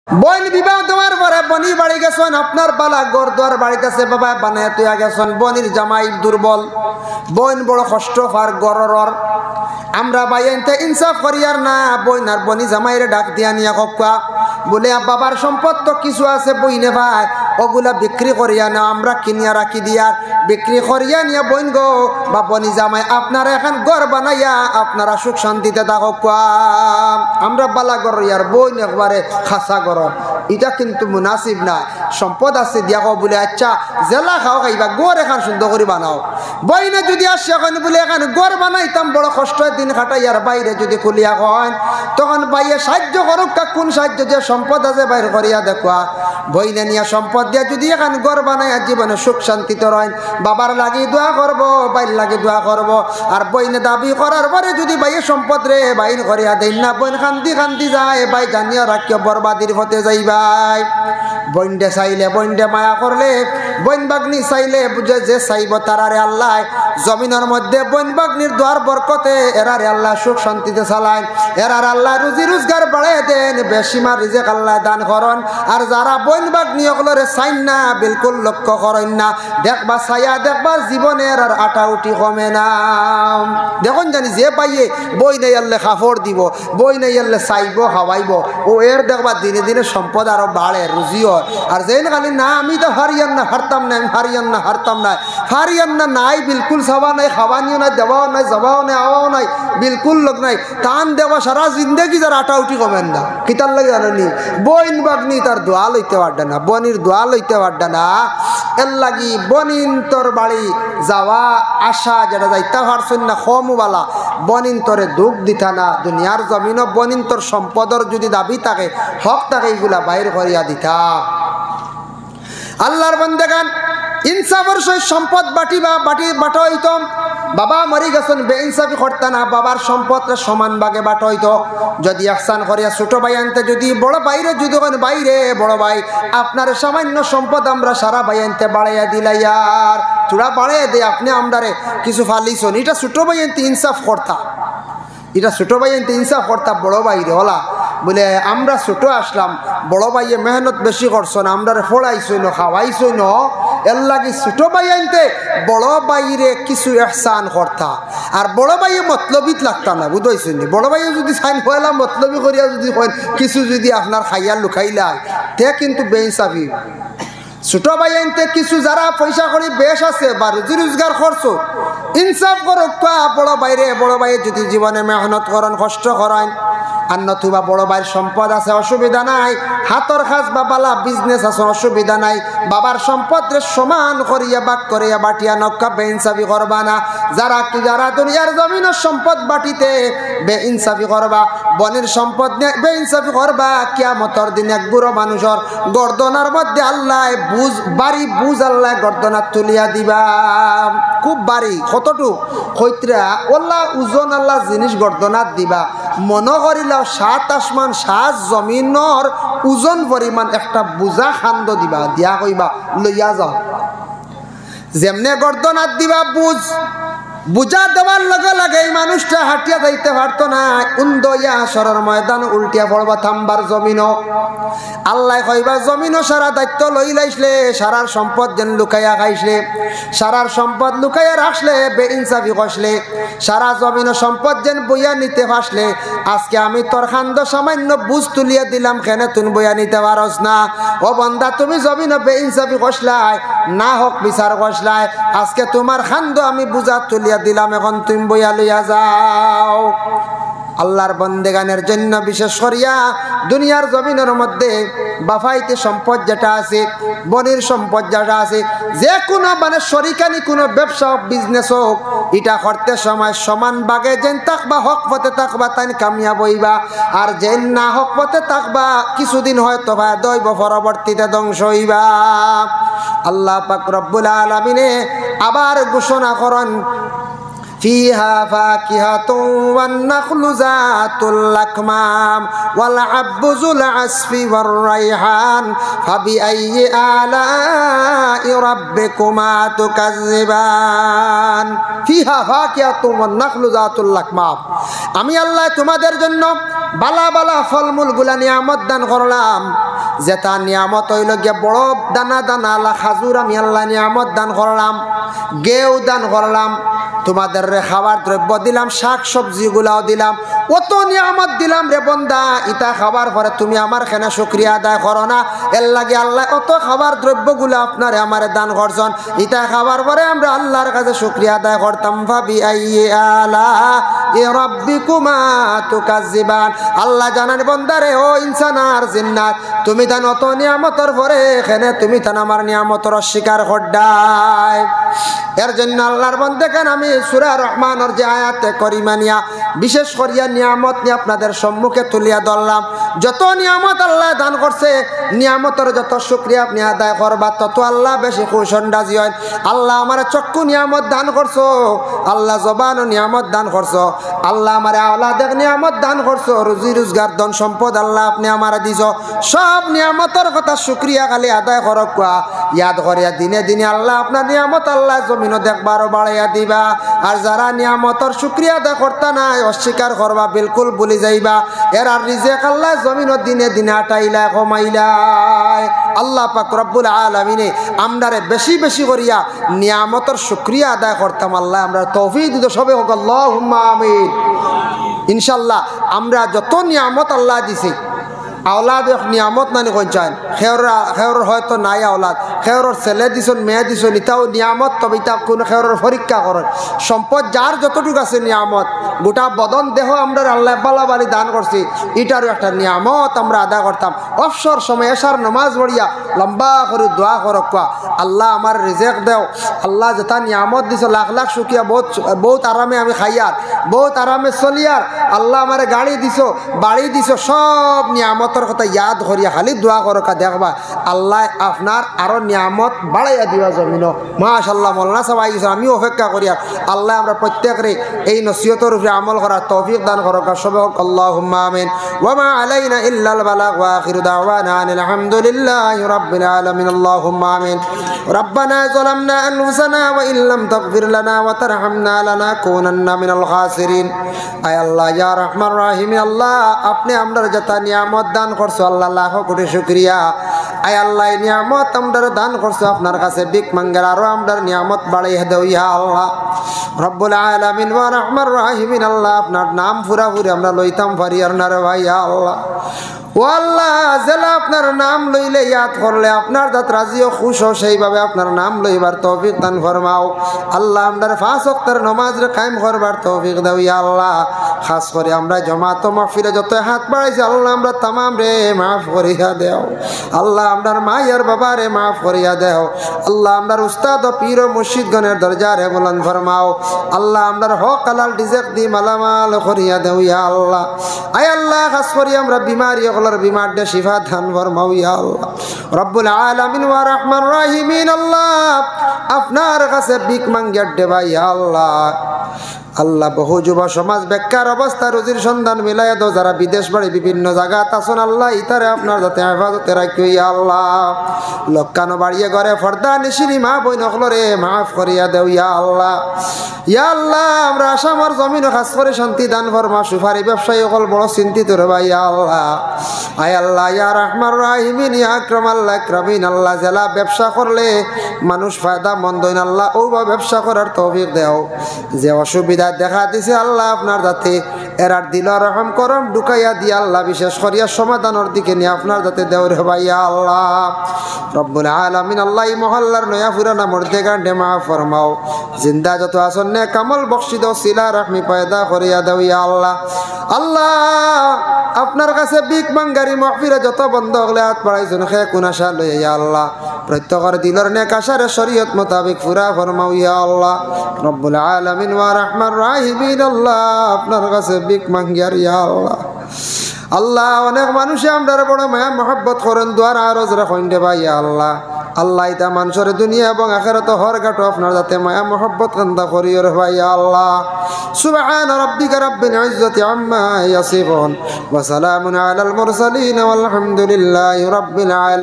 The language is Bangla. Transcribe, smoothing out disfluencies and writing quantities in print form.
বোন বিবাহ দেওয়ার পরে বনি বাড়ি গেছেন, আপনার বালা ঘর দুয়ার বাড়িতেছে বাবা বানায় তুইয়া গেছেন। বনির জামাই দুর্বল, বোন বড় কষ্ট পার গরর। আমরা বাইনতে ইনসাফ করিয়ার না, বইন আর বনি জামাইরে ডাক দিয়া নিয়া কক্কা বলে বাবার সম্পদ তো কিছু আছে বইনে ভাই, ওগুলা বিক্রি করিয়া না আমরা কিনিয়া রাখি দিয়ার, বিক্রি করিয়া নিয়া বইন গো বা বনি জামাই আপনারা এখন ঘর বানাইয়া আপনারা সুখ শান্তিতে থাকো। আমরা বালা ঘর ইয়ার বইন একবারে খাসা ঘর, এটা কিন্তু মুনাসিব না। সম্পদ আছে দিয়া বলে আচ্ছা জেলা খাও খাইবা, গড় এখন সুন্দর করে বানাও। বইনে যদি আসে এখন বলে এখন গড় বানাইতাম বড় কষ্ট দিন খাটাইয়ার বাইরে যদি খুলিয়া কন তখন বাইয়ে সাহায্য করুক, কোন সাহায্য যে সম্পদ আছে বাইর করিয়া দেখুয়া। বইনে নিয়ে সম্পদ দিয়া যদি এখন গড় বানাইয়া জীবনে সুখ শান্তিতে রয়, বাবার লাগি দোয়া করব, বাইর লাগি দোয়া করব। আর বইনে দাবি করার পরে যদি বাইয়ে সম্পদ রে বাইর করিয়া দেন না, বইন খান্দি খান্দি যায় বাই জানিয়া রাখিও বরবাদির হতে যাইবাই। বইনডে চাইলে বইনডে মায়া করলে, বইন বাগনি চাইলে বুঝে যে চাইব তারারে আল্লাহ জমিনের মধ্যে বইন বাগনির দোয়ার বরকতে এরারে আল্লাহ সুখ শান্তিতে চালায়, এরার আল্লাহ রুজি রোজগার বাড়াই দেন, বেশিমার রিজেক আল্লাহ দান করন। আর যারা বইন বাগনি ওগুলোরে চাইন না বিলকুল লক্ষ্য করেন না, দেখবা ছায়া দেখবা জীবনের আর আটা উঠি কমে না। দেখুন জানি যে পাইয়ে বই নেই আল্লে কাপড় দিব, বই নেই আল্লে চাইব খাওয়াইব, ও এর দেখবা দিনে দিনে সম্পদ আরো বাড়ে রুজিও। আর যেন খালি না আমি তো হারিয়ান না হারতাম না, আমি হারিয়ান না হারতাম না, হারিয়ান না নাই বিলকুল চাওয়া নাই, খাওয়ানিও নাই, দেওয়াও নাই, যাওয়াও নাই, আওয়াও নাই, বিলকুল লোক নাই। টান দেওয়া সারা জিন্দগি যার আটা উঠি কমেন না, কিতার লাগে জানি বইন বাগনি তার দোয়া লইতে পারডা না, বনির দোয়া লইতে পারডা না। এর লাগি বনিন তোর বাড়ি যাওয়া আসা যেটা যাইতে পারছেন না খমুবালা, বনিন তোরে দুঃখ দিতা না। দুনিয়ার জমিনও বনিন তোর সম্পদর যদি দাবি থাকে হক থাকে এইগুলা বাইর করিয়া দিতা। আল্লাহর বান্দাগান ইনসাফের সহিত সম্পদ বাটা হইতো। বাবা মরি গেছেন বেইনসাফি করতে না, বাবার সম্পদটা সমান ভাগে বাটা হইতো। যদি আহসান করিয়া ছোট ভাই আনতে যদি বড় বাইরে যদি বাইরে বড় ভাই আপনার সামান্য সম্পদ আমরা সারা ভাই আনতে বাড়াইয়া দিলাইয়ার চূড়া বাড়াইয়া দিয়ে আপনি আমরারে কিছু ফালিছন, এটা ছোট ভাই আনতে ইনসাফ করতা, এটা ছোট ভাই আনতে ইনসাফ করতা বড় বাইরে হলা বলে আমরা ছোট আসলাম, বড় ভাইয়ে মেহনত বেশি করছো না, আমরা ফোড়াইছই না খাওয়াইছই না, এর লাগে ছোট ভাই আনতে বড় বাইরে কিছু এহসান করতা। আর বড় ভাইয়ে মতলবিত লাগতাম না, বুঝাইছই নি। বড় ভাইয়ে যদি সাইন হইলাম মতলবি করিয়া যদি কিছু যদি আপনার খাইয়া লুকাইলাই তে কিন্তু বেইনসাফি। ছোট ভাই আনতে কিছু যারা পয়সা করি বেশ আছে বা রুজি রোজগার করছো ইনসাফ করো, বড় বাইরে যদি জীবনে মেহনত করেন কষ্ট করেন আর নতুবা বড় ভাইয়ের সম্পদ আছে অসুবিধা নাই, হাতর খাস বা বালা বিজনেস আছে অসুবিধা নাই, বাবার সম্পদরে সমান করিয়া বাক করিয়া বাটিয়া নক্কা বেইনসাফি করবা না। যারা দুনিয়ার জমিনের সম্পদ বাটিতে বেইনসাফি করবা, বনের সম্পদ বেইনসাফি করবা, কিয়ামতের দিন এক বুড়ো মানুষের গর্দনার মধ্যে আল্লাহ বাড়ি বুঝ আল্লাহ গর্দনার তুলিয়া দিবা। খুব বাড়ি কতটুক হইত্রা ওল্লা ওজন আল্লাহ জিনিস গর্দনাত দিবা, মনে করিলাও 7 আসমান 7 জমিনের ওজন পরিমাণ একটা বুঝা খান্দ দিবা, দিয়া কইবা লইয়া যাও। যেমনে গর্দনাত দিবা বুঝা দেওয়ার লগে লগে এই মানুষটা হাঁটিয়া যাইতে পারতো না, উন্দইয়া হাসরের ময়দান উল্টিয়া পড়বা থামবার জমিনও। আল্লাহ কইবা জমিনও সারা দায়িত্ব লই লাইসলে, সারার সম্পদ যেন লুকাইয়া খাইসলে, সারার সম্পদ লুকাইয়া রাখলে, বেইনসাফি কষলে, সারা জমিনও সম্পদ যেন বইয়া নিতে ফাসলে, আজকে আমি তোর খান্দ সামান্য বুঝ তুলিয়া দিলাম কেনে তুই বইয়া নিতে পারস না। ও বন্দা তুমি জমিনও বেইনসাফি কষলাই না হোক বিচার কষলাই, আজকে তোমার খান্দ আমি বুঝা তুলিয়া দিলাম, এখন তুমি বইয়া লইয়া যাও। আল্লাহর বন্দেগানের জন্য বিশেষ করিয়া দুনিয়ার জমিনের মধ্যে বাফাইতে সম্পদ যেটা আছে, বনের সম্পদ যেটা আছে, যে কোনো মানে শরিকানি কোনো ব্যবসা হোক বিজনেস হোক, এটা করতে সময় সমান ভাগে যেন থাকবা, হক পথে থাকবা তাই কামিয়াব হইবা। আর যেন না হক পথে থাকবা কিছুদিন হয়তো ভাই দইব, পরবর্তীতে ধ্বংস হইবা। আল্লাহ পাক রব্বুল আলামিনে আবার ঘোষণা করেন فيها فاكهة والنخل ذات الأكمام والحب ذو العصف والريحان فبأي آلاء ربكما تكذبان فيها فاكهة والنخل ذات الأكمام। আমি আল্লাহ তোমাদের জন্য বালা বালা ফলমূল গুলা নিয়ামত দান করলাম, যেটা নিয়ামত হইল গিয়া বড় দানা দানা আল্লাহ খাজুর আমি আল্লাহ নিয়ামত দান করলাম, গেউ দান করলাম, তোমাদের রে খাবার দ্রব্য দিলাম, শাক সবজি গুলাও দিলাম, অত নিয়ামত দিলাম রে বন্দা, ইটা খাবার পরে তুমি আমার কেন শুকরিয়া আদায় করো না? এর লাগে আল্লাহ অত খাবার দ্রব্য গুলা আপনারে আমারে দান করছেন, ইটা খাবার পরে আমরা আল্লাহর কাছে শুকরিয়া আদায় করতাম। ভাবি আইয়ে আলা এ রাব্বিকুমা তুকাজ্জিবান, আল্লাহ জানান বন্দারে ও ইনসান আর জিন্নাত, তুমি তান অত নিয়ামতর পরে এখানে তুমি তান আমার নিয়ামতর অস্বীকার করডাই। এর জন্য আল্লাহর বন্দে কেন আমি সূরা রহমানের যে আয়াতে করিমা নিয়া বিশেষ করিয়া নিয়ামত নিয়ে আপনাদের সম্মুখে তুলিয়া ধরলাম। যত নিয়ামত আল্লাহ দান করছে, নিয়ামতের যত শুকরিয়া আপনি আদায় করবা তত আল্লাহ বেশি খুশন্দাজি হয়। আল্লাহ আমার চক্ষু নিয়ামত দান করছো, আল্লাহ জবান নিয়ামত দান করছো, আল্লাহ আমার আওলাদের নিয়ামত দান করছো, রুজি রোজগার ধন সম্পদ আল্লাহ আপনি আমার দিছ, সব নিয়ামতের কথা শুকরিয়া খালি আদায় করক কোয়া ইয়াদ করিয়া দিনে দিনে আল্লাহ আপনার নিয়ামত আল্লাহ জমিনও দেখবারও বাড়াইয়া দিবা। আর যারা নিয়ামতর শুকরিয়া আদায় করতা নাই অস্বীকার করবা বিলকুল ভুলি যাইবা, এর আর রিজেক আল্লাহ জমিনও দিনে দিনে আটাইলা কমাইলাই। আল্লাহ পাক রব্বুল আলামিনে আমরারে বেশি বেশি করিয়া নিয়ামতর শুকরিয়া আদায় করতাম। আল্লাহ আমরা তৌফিক দিত, সবে হোক আল্লাহুম্মা আমিন। ইনশাল্লাহ আমরা যত নিয়ামত আল্লাহ দিছি, আওলাদ নিয়ামত নানি কইছেন, খেয়র হয়তো নাই আওলাদ, খেয়রের ছেলে দিছন মেয়ে দিছন, ইটাও নিয়ামত, তবে ইটা কোনো খেয়রের পরীক্ষা করেন। সম্পদ যার যতটুকু আছে নিয়ামত, গোটা বদন দেহ আমরা আল্লাহ বালাবালি দান করছি, এটারও একটা নিয়ামত আমরা আদায় করতাম। অবসর সময় এশার নমাজ পড়িয়া লম্বা করে দোয়া করক কোয়া আল্লাহ আমার রিজেক দেও, আল্লাহ যেটা নিয়ামত দিছ লাখ লাখ শুকিয়া বহুত আরামে আমি খাইয়ার, বহুত আরামে চলিয়ার, আল্লাহ আমার গাড়ি দিছ বাড়ি দিছ, সব নিয়ামতর কথা ইয়াদ করিয়া খালি দোয়া করকা দেখবা আল্লাহ আপনার আরো নিয়ামত বাড়াইয়া দিবা জমিন। মাশাআল্লাহ মৌলানা সাহেব আইসা, আমি অপেক্ষা করিয়া আল্লাহ আমরা প্রত্যেকরে এই নসিহতর উপরে আমল করার তৌফিক দান করকা সবে হোক আল্লাহুম্মা আমিন। ওয়া মা আলাইনা ইল্লাল বালাগ ওয়া আখিরু দাওয়ানা আলহামদুলিল্লাহি রাব্বিল আলামিন। আল্লাহুম্মা আমিন। রব্বানা যালামনা আনফুসানা ওয়া ইল্লাম তাগফির লানা ওয়া তারহামনা লানাকুনান্না মিনাল খাসিরিন। আয় আল্লাহ ইয়া রহমান রহিম, আল্লাহ আপনি আমরা যত নিয়ামত দান করছো আল্লাহ লাখ কোটি শুকরিয়া। আয় আল্লাহ নিয়ামত আমরা দান করছো, আপনার কাছে বিক মাঙ্গের আরো আমরা নিয়ামত বাড়াইয়া দেও ইয়া আল্লাহ রব্বুল আলামিন ওয়া রহমান রহিম। আল্লাহ আপনার নাম পুরা পুরি আমরা লইতাম পারি আর না রে ভাই আল্লাহ। ও আল্লাহ জেলা আপনার নাম লইলে ইয়াদ করলে আপনার দাঁত রাজিও খুশ হো, সেইভাবে আপনার নাম লইবার তৌফিক দান ফরমাও। আল্লাহ আমরা 5 ওয়াক্তের নামাজ রে কায়েম করবার তৌফিক দাও ইয়া আল্লাহ। খাস করে আমরা জমাত মাহফিলে যত হাত বাড়াইছি আল্লাহ আমরা তামাম রে মাফ করিয়া দেও। আল্লাহ আমরার মায়ের বাবা রে মাফ করিয়া দেও। আল্লাহ আমরার উস্তাদ ও পীর ও মুর্শিদগণের দরজা রে বুলন্দ ফরমাও। আল্লাহ আমরার হক হালাল রিজিক দি মালামাল করিয়া দেও ইয়া আল্লাহ। আয় আল্লাহ খাস করে আমরা বিমারি বিমার দে শিফা দান ফরমাও ইয়া আল্লাহ রব্বুল আলামিন ওয়া রহমান রহিমিন। আল্লাহ আপনার কাছে ভিক মাঙ্গিয়া দেবা ইয়া আল্লাহ। আল্লাহ বহু যুব সমাজ বেকার অবস্থা রুজির সন্ধান মিলাইয়া দাও, যারা বিদেশ বাড়ি বিভিন্ন জায়গা আছেন আল্লাহ ইতারে আপনার যাতে হেফাজতে রাখিও ইয়া আল্লাহ। লক্কানো বাড়িয়ে ঘরে ফর্দা নিশিনি মা বই নকলরে মাফ করিয়া দেও ইয়া আল্লাহ। ইয়া আল্লাহ আমরা আসামর জমিন খাস করে শান্তি দান ফরমা, সুপারি ব্যবসায়ী সকল বড় চিন্তিত রে ভাই ইয়া আল্লাহ। আয় আল্লাহ ইয়া রহমান রাহিমিন ইয়া আকরাম আল্লাহ আকরামিন। আল্লাহ জেলা ব্যবসা করলে মানুষ ফায়দা মন্দ হইন আল্লাহ ওবা ব্যবসা করার তৌফিক দেও। যে অসুবিধা দেখা দিছে আল্লাহ আপনার যাতে এরার দিল রহম করম ঢুকাইয়া দিয়া আল্লাহ বিশেষ করিয়া সমাধানের দিকে নিয়ে আপনার যাতে দেও রে ভাইয়া আল্লাহ রব্বুল আলামিন। আল্লাহ এই মহল্লার নয়া পুরানা মর্দে গান্ডে মাফ ফরমাও, জিন্দা যত আসন নে কামল বখশি দাও, সিলা রাহমি পয়দা করিয়া দাও ইয়া আল্লাহ। আল্লাহ আপনার কাছে বিক মাঙ্গারি মাহফিলে যত বন্ধ হলে হাত বাড়াইছেন খে কুনাশা লইয়া ইয়া আল্লাহ, প্রত্যেকের দিলের নেক আশারে শরীয়ত মোতাবেক পুরা ফরমাও ইয়া আল্লাহ রব্বুল আলামিন ওয়া রহমান রাহিমিন। আল্লাহ আপনার কাছে বিক মাঙ্গিয়ার ইয়া আল্লাহ। আল্লাহ অনেক মানুষে আমরা বড় মায়া মহব্বত করেন, দুয়ার আরজ রাখেন দে ভাই ইয়া আল্লাহ। আল্লাহ ইতা মানুষের দুনিয়া এবং আখিরাত হর গাটো আপনার যাতে মায়া মহব্বত কান্দা করিও রে ভাই ইয়া আল্লাহ। সুবহান রাব্বিকা রাব্বিল ইজ্জাতি আম্মা ইয়াসিফুন ওয়া সালামুন আলাল মুরসালিন ওয়াল হামদুলিল্লাহি রাব্বিল আলামিন।